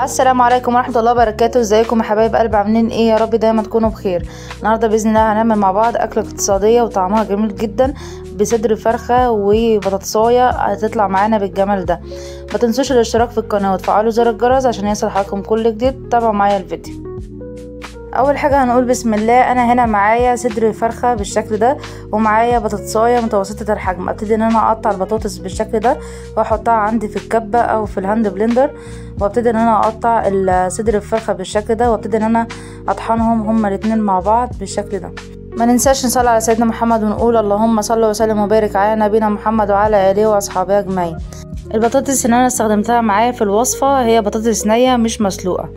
السلام عليكم ورحمه الله وبركاته. ازيكم يا حبايب قلب؟ عاملين ايه؟ يا رب دايما تكونوا بخير. النهارده باذن الله هنعمل مع بعض اكله اقتصاديه وطعمها جميل جدا بصدر فرخه وبطاطسايه هتطلع معانا بالجمال ده. ما تنسوش الاشتراك في القناه وتفعلوا زر الجرس عشان يصل حضراتكم كل جديد. تابعوا معايا الفيديو. اول حاجه هنقول بسم الله. انا هنا معايا صدر فرخه بالشكل ده ومعايا بطاطسايه متوسطه الحجم. ابتدي ان انا اقطع البطاطس بالشكل ده واحطها عندي في الكبه او في الهاند بلندر، وابتدي ان انا اقطع صدر الفرخه بالشكل ده، وابتدي ان انا اطحنهم هما الاتنين مع بعض بالشكل ده. ما ننساش نصلي على سيدنا محمد ونقول اللهم صل وسلم وبارك على نبينا محمد وعلى اله واصحابه اجمعين. البطاطس اللي انا استخدمتها معايا في الوصفه هي بطاطس نيه مش مسلوقه.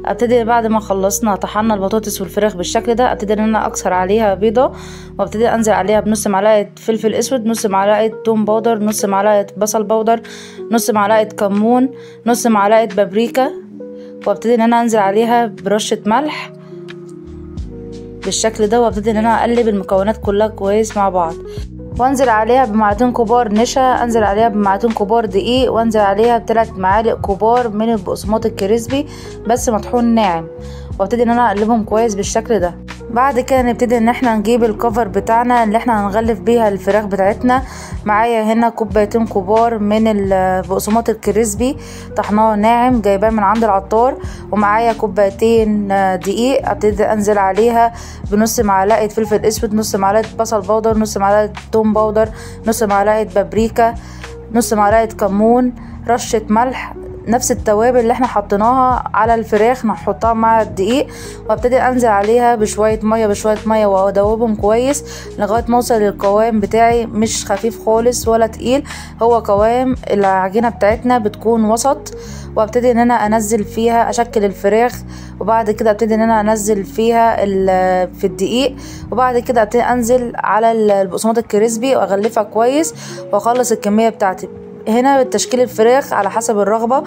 ابتدي بعد ما خلصنا طحنا البطاطس والفراخ بالشكل ده، ابتدي ان انا اكسر عليها بيضه، وابتدي انزل عليها بنص معلقه فلفل اسود، نص معلقه توم باودر، نص معلقه بصل باودر، نص معلقه كمون، نص معلقه بابريكا، وابتدي ان انا انزل عليها برشه ملح بالشكل ده، وابتدي ان انا اقلب المكونات كلها كويس مع بعض، وانزل عليها بمعلقتين كبار نشا، انزل عليها بمعلقتين كبار دقيق، وانزل عليها ب3 معالق كبار من البقسماط الكريسبي بس مطحون ناعم، وابتدي ان انا اقلبهم كويس بالشكل ده. بعد كده نبتدي ان احنا نجيب الكفر بتاعنا اللي احنا هنغلف بيها الفراخ بتاعتنا. معايا هنا كوبايتين كبار من البقسماط الكريسبي طحناه ناعم جايباه من عند العطار، ومعايا كوبايتين دقيق. ابتدي انزل عليها بنص معلقه فلفل اسود، نص معلقه بصل باودر، نص معلقه توم باودر، نص معلقه بابريكا، نص معلقه كمون، رشه ملح، نفس التوابل اللي احنا حطيناها على الفراخ نحطها مع الدقيق، وابتدي انزل عليها بشويه ميه وادوبهم كويس لغايه ما اوصل للقوام بتاعي مش خفيف خالص ولا تقيل، هو قوام العجينه بتاعتنا بتكون وسط. وابتدي ان انا انزل فيها اشكل الفراخ، وبعد كده ابتدي ان انا انزل فيها في الدقيق، وبعد كده ابتدي انزل على البقسماط الكريسبي واغلفها كويس واخلص الكميه بتاعتي. هنا تشكيل الفراخ على حسب الرغبة.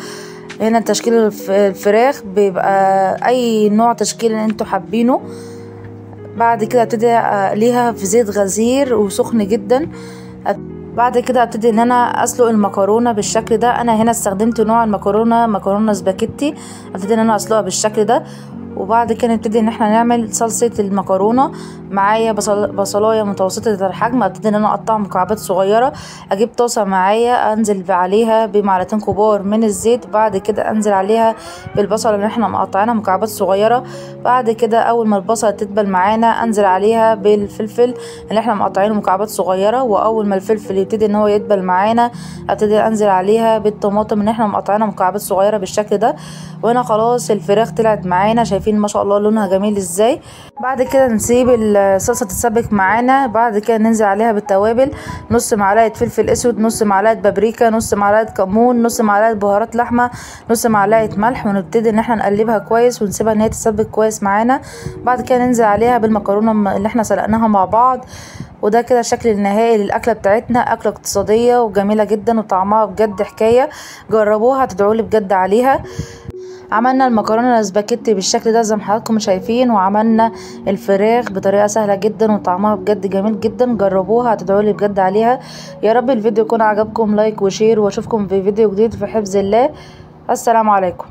هنا تشكيل الفراخ بيبقى اي نوع تشكيل انتوا حابينه. بعد كده ابتدي اقليها في زيت غزير وسخن جدا. بعد كده ابتدي ان انا اسلق المكرونه بالشكل ده. انا هنا استخدمت نوع المكرونه مكرونه سباكيتي. ابتدي ان انا اسلقها بالشكل ده، وبعد كده نبتدي ان احنا نعمل صلصه المكرونه. معايا بصلايه متوسطه الحجم، ابتدي ان انا اقطعها مكعبات صغيره. اجيب طاسه معايا انزل عليها بمعلقتين كبار من الزيت، بعد كده انزل عليها بالبصله اللي احنا مقطعينها مكعبات صغيره. بعد كده اول ما البصله تدبل معانا انزل عليها بالفلفل اللي احنا مقطعينه مكعبات صغيره، واول ما الفلفل يبتدي ان هو يدبل معانا ابتدي انزل عليها بالطماطم اللي احنا مقطعينها مكعبات صغيره بالشكل ده. وهنا خلاص الفراخ طلعت معانا، شايفين ما شاء الله لونها جميل ازاي. بعد كده نسيب الصلصه تتسبك معانا. بعد كده ننزل عليها بالتوابل، نص معلقه فلفل اسود، نص معلقه بابريكا، نص معلقه كمون، نص معلقه بهارات لحمه، نص معلقه ملح، ونبتدي ان احنا نقلبها كويس ونسيبها ان هي تتسبك كويس معانا. بعد كده ننزل عليها بالمكرونه اللي احنا سلقناها مع بعض. وده كده الشكل النهائي للاكله بتاعتنا. اكله اقتصاديه وجميله جدا وطعمها بجد حكايه. جربوها هتدعولي بجد عليها. عملنا المكرونه الاسباجيتي بالشكل ده زي ما حضراتكم شايفين، وعملنا الفراخ بطريقه سهله جدا وطعمها بجد جميل جدا. جربوها هتدعولي بجد عليها. يا رب الفيديو يكون عجبكم. لايك وشير، واشوفكم في فيديو جديد في حفظ الله. السلام عليكم.